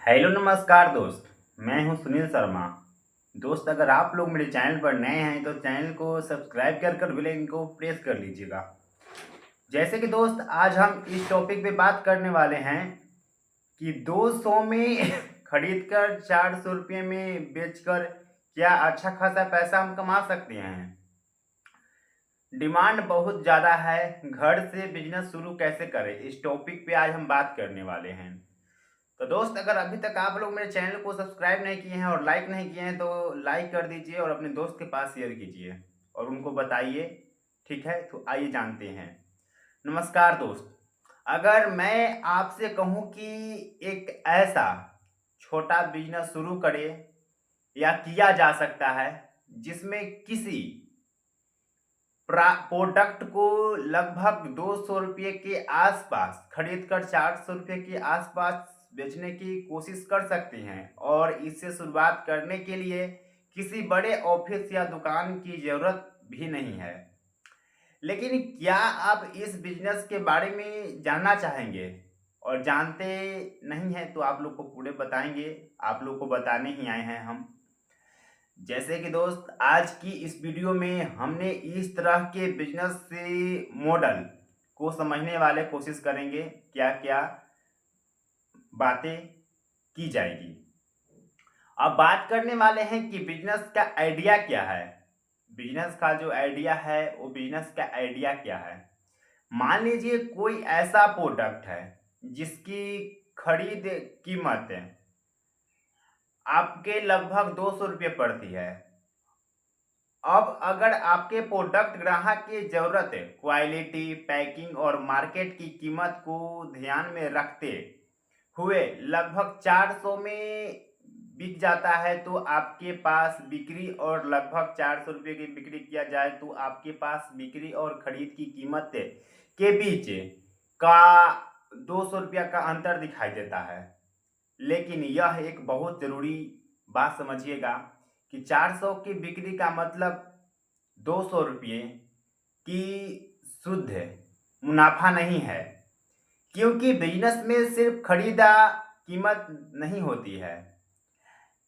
Hello नमस्कार दोस्त। मैं हूं सुनील शर्मा। दोस्त, अगर आप लोग मेरे चैनल पर नए हैं तो चैनल को सब्सक्राइब कर बेल आइकन को प्रेस कर लीजिएगा। जैसे कि दोस्त, आज हम इस टॉपिक पे बात करने वाले हैं कि 200 में खरीद कर 400 रुपये में बेचकर क्या अच्छा खासा पैसा हम कमा सकते हैं। डिमांड बहुत ज़्यादा है, घर से बिजनेस शुरू कैसे करें, इस टॉपिक पे आज हम बात करने वाले हैं। तो दोस्त, अगर अभी तक आप लोग मेरे चैनल को सब्सक्राइब नहीं किए हैं और लाइक नहीं किए हैं तो लाइक कर दीजिए और अपने दोस्त के पास शेयर कीजिए और उनको बताइए। ठीक है, तो आइए जानते हैं। नमस्कार दोस्त, अगर मैं आपसे कहूं कि एक ऐसा छोटा बिजनेस शुरू करे या किया जा सकता है जिसमें किसी प्रोडक्ट को लगभग 200 रुपये के आसपास खरीद कर 400 रुपये के आसपास बेचने की कोशिश कर सकते हैं, और इससे शुरुआत करने के लिए किसी बड़े ऑफिस या दुकान की ज़रूरत भी नहीं है। लेकिन क्या आप इस बिजनेस के बारे में जानना चाहेंगे और जानते नहीं हैं तो आप लोग को पूरे बताएंगे। आप लोग को बताने ही आए हैं हम। जैसे कि दोस्त, आज की इस वीडियो में हमने इस तरह के बिजनेस से मॉडल को समझने वाले कोशिश करेंगे, क्या क्या बातें की जाएगी। अब बात करने वाले हैं कि बिजनेस का आइडिया क्या है। बिजनेस का जो आइडिया है वो बिजनेस का आइडिया क्या है। मान लीजिए कोई ऐसा प्रोडक्ट है जिसकी खरीद कीमत आपके लगभग 200 रुपये पड़ती है। अब अगर आपके प्रोडक्ट ग्राहक की ज़रूरत है, क्वालिटी, पैकिंग और मार्केट की कीमत को ध्यान में रखते हुए लगभग 400 में बिक जाता है, तो आपके पास बिक्री और लगभग 400 रुपये की बिक्री किया जाए तो आपके पास बिक्री और खरीद की कीमत के बीच का 200 रुपया का अंतर दिखाई देता है। लेकिन यह एक बहुत ज़रूरी बात समझिएगा कि 400 की बिक्री का मतलब 200 रुपये की शुद्ध मुनाफा नहीं है, क्योंकि बिजनेस में सिर्फ खरीदा कीमत नहीं होती है।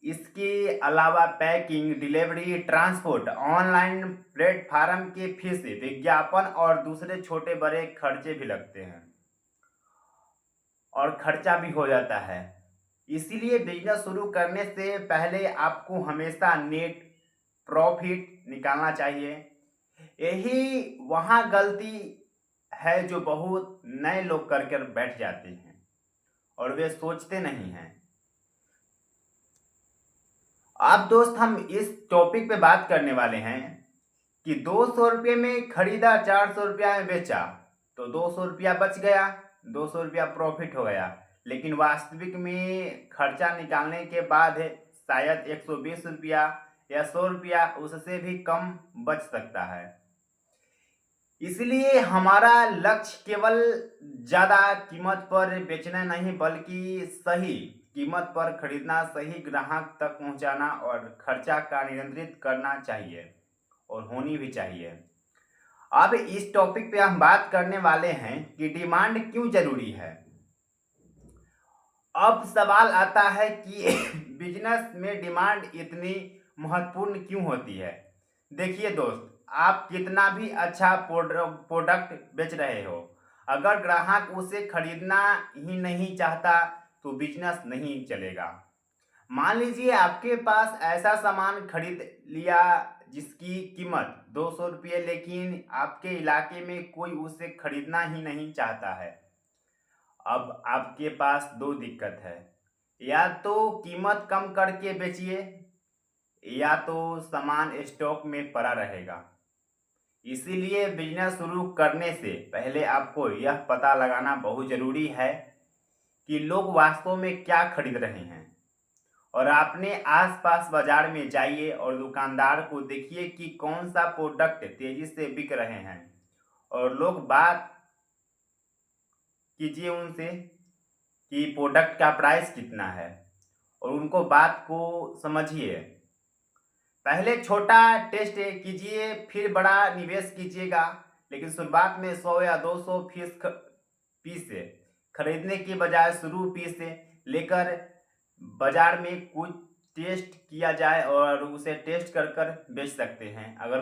इसके अलावा packing, delivery, transport, online platform के फीस, विज्ञापन और दूसरे छोटे बड़े खर्चे भी लगते हैं और खर्चा भी हो जाता है। इसीलिए बिजनेस शुरू करने से पहले आपको हमेशा नेट प्रॉफिट निकालना चाहिए। यही वहाँ गलती है जो बहुत नए लोग कर बैठ जाते हैं और वे सोचते नहीं हैं। अब दोस्त, हम इस टॉपिक पे बात करने वाले हैं कि 200 रुपये में खरीदा, 400 रुपया में बेचा, तो 200 रुपया बच गया, 200 रुपया प्रॉफिट हो गया। लेकिन वास्तविक में खर्चा निकालने के बाद शायद 120 रुपया या 100 रुपया उससे भी कम बच सकता है। इसलिए हमारा लक्ष्य केवल ज़्यादा कीमत पर बेचना नहीं, बल्कि सही कीमत पर खरीदना, सही ग्राहक तक पहुंचाना और खर्चा का नियंत्रित करना चाहिए और होनी भी चाहिए। अब इस टॉपिक पे हम बात करने वाले हैं कि डिमांड क्यों जरूरी है। अब सवाल आता है कि बिजनेस में डिमांड इतनी महत्वपूर्ण क्यों होती है। देखिए दोस्त, आप कितना भी अच्छा प्रोडक्ट बेच रहे हो, अगर ग्राहक उसे खरीदना ही नहीं चाहता तो बिजनेस नहीं चलेगा। मान लीजिए आपके पास ऐसा सामान खरीद लिया जिसकी कीमत 200 रुपये, लेकिन आपके इलाके में कोई उसे खरीदना ही नहीं चाहता है। अब आपके पास दो दिक्कत है, या तो कीमत कम करके बेचिए या तो सामान स्टॉक में पड़ा रहेगा। इसीलिए बिजनेस शुरू करने से पहले आपको यह पता लगाना बहुत ज़रूरी है कि लोग वास्तव में क्या खरीद रहे हैं। और अपने आसपास बाजार में जाइए और दुकानदार को देखिए कि कौन सा प्रोडक्ट तेजी से बिक रहे हैं, और लोग बात कीजिए उनसे कि प्रोडक्ट का प्राइस कितना है और उनको बात को समझिए। पहले छोटा टेस्ट कीजिए, फिर बड़ा निवेश कीजिएगा। लेकिन शुरुआत में 100 या 200 पीस खरीदने के बजाय शुरू पीस लेकर बाजार में कुछ टेस्ट किया जाए और उसे टेस्ट कर कर बेच सकते हैं। अगर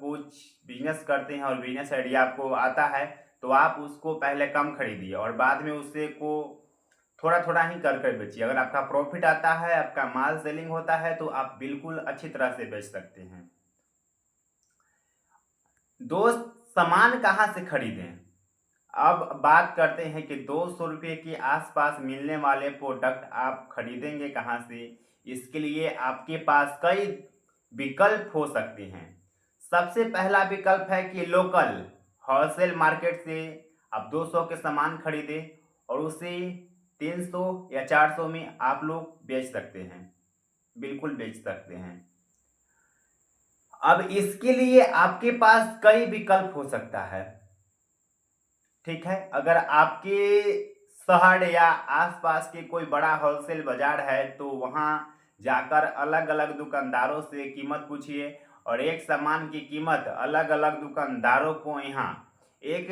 कुछ बिजनेस करते हैं और बिजनेस आइडिया आपको आता है, तो आप उसको पहले कम खरीदिए और बाद में उसे को थोड़ा थोड़ा ही कर कर बेचिए। अगर आपका प्रॉफिट आता है, आपका माल सेलिंग होता है, तो आप बिल्कुल अच्छी तरह से बेच सकते हैं। दोस्त, सामान कहाँ से खरीदें? अब बात करते हैं कि 200 रुपये के आसपास मिलने वाले प्रोडक्ट आप खरीदेंगे कहाँ से। इसके लिए आपके पास कई विकल्प हो सकते हैं। सबसे पहला विकल्प है कि लोकल होलसेल मार्केट से आप 200 के सामान खरीदें और उसे 300 या 400 में आप लोग बेच सकते हैं, बिल्कुल बेच सकते हैं। अब इसके लिए आपके पास कई विकल्प हो सकता है, ठीक है। अगर आपके शहर या आसपास के कोई बड़ा होलसेल बाजार है, तो वहां जाकर अलग अलग दुकानदारों से कीमत पूछिए और एक सामान की कीमत अलग अलग दुकानदारों को यहाँ एक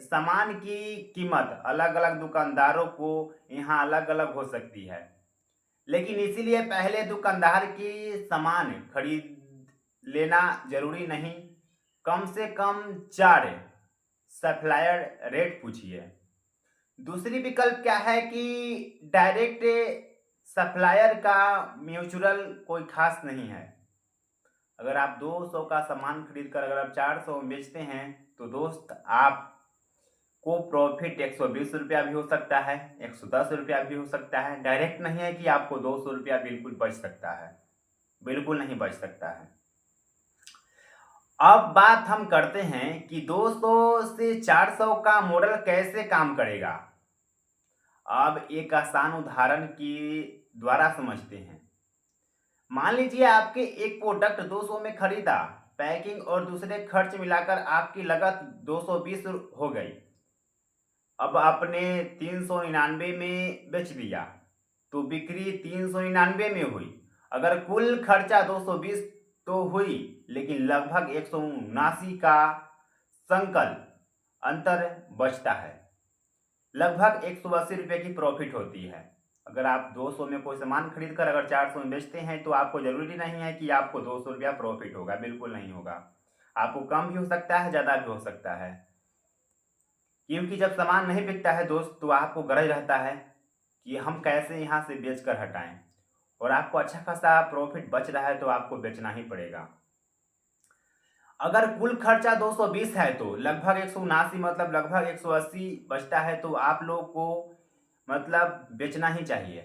सामान की कीमत अलग अलग दुकानदारों को यहाँ अलग अलग हो सकती है। लेकिन इसीलिए पहले दुकानदार की सामान खरीद लेना जरूरी नहीं। कम से कम 4 सप्लायर रेट पूछिए। दूसरी विकल्प क्या है कि डायरेक्ट सप्लायर का म्यूचुअल कोई खास नहीं है। अगर आप 200 का सामान खरीद कर अगर आप 400 में बेचते हैं, तो दोस्त आप को प्रॉफिट 120 रुपया भी हो सकता है, 110 रुपया भी हो सकता है। डायरेक्ट नहीं है कि आपको 200 रुपया बिल्कुल बच सकता है, बिल्कुल नहीं बच सकता है। अब बात हम करते हैं कि 200 से 400 का मॉडल कैसे काम करेगा। अब एक आसान उदाहरण के द्वारा समझते हैं। मान लीजिए आपके एक प्रोडक्ट 200 में खरीदा, पैकिंग और दूसरे खर्च मिलाकर आपकी लागत 220 हो गई। अब आपने 399 में बेच दिया, तो बिक्री 399 में हुई। अगर कुल खर्चा 220 तो हुई, लेकिन लगभग 179 का संकल अंतर बचता है। लगभग 180 रुपये की प्रॉफिट होती है। अगर आप 200 में कोई सामान खरीद कर अगर 400 में बेचते हैं, तो आपको जरूरी नहीं है कि आपको 200 रुपया प्रॉफिट होगा, बिल्कुल नहीं होगा। आपको कम भी हो सकता है, ज़्यादा भी हो सकता है। क्योंकि जब सामान नहीं बिकता है दोस्त, तो आपको गरज रहता है कि हम कैसे यहाँ से बेच कर हटाएं, और आपको अच्छा खासा प्रॉफिट बच रहा है, तो आपको बेचना ही पड़ेगा। अगर कुल खर्चा 220 है, तो लगभग 179 मतलब लगभग 180 बचता है, तो आप लोग को मतलब बेचना ही चाहिए।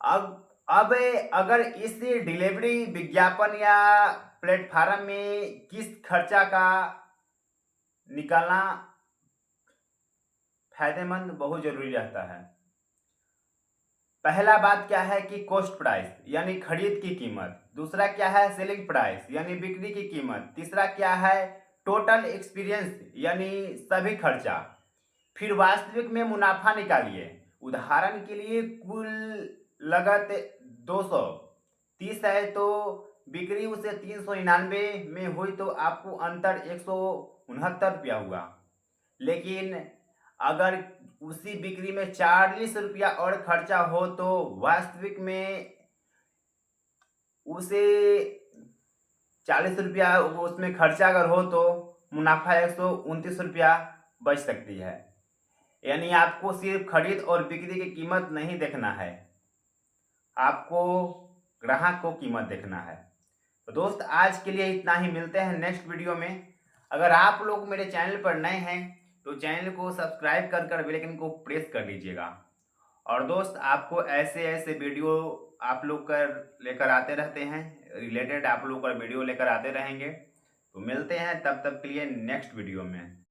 अब अगर इस डिलीवरी विज्ञापन या प्लेटफार्म में किस खर्चा का निकालना फायदेमंद बहुत जरूरी रहता है। पहला बात क्या है कि कॉस्ट प्राइस यानी खरीद की कीमत। दूसरा क्या है सेलिंग प्राइस यानी बिक्री की कीमत। तीसरा क्या है टोटल एक्सपीरियंस यानी सभी खर्चा। फिर वास्तविक में मुनाफा निकालिए। उदाहरण के लिए कुल लागत 230 है, तो बिक्री उसे 399 में हुई, तो आपको अंतर 169 रुपया हुआ। लेकिन अगर उसी बिक्री में 40 रुपया और खर्चा हो, तो वास्तविक में उसे 40 रुपया उसमें खर्चा अगर हो, तो मुनाफा 129 रुपया बच सकती है। यानी आपको सिर्फ खरीद और बिक्री की कीमत नहीं देखना है, आपको ग्राहक को कीमत देखना है। तो दोस्त, आज के लिए इतना ही। मिलते हैं नेक्स्ट वीडियो में। अगर आप लोग मेरे चैनल पर नए हैं, तो चैनल को सब्सक्राइब कर कर बेल आइकन को प्रेस कर लीजिएगा। और दोस्त, आपको ऐसे ऐसे वीडियो आप लोग कर लेकर आते रहते हैं, रिलेटेड आप लोग का वीडियो लेकर आते रहेंगे। तो मिलते हैं तब तक के लिए नेक्स्ट वीडियो में।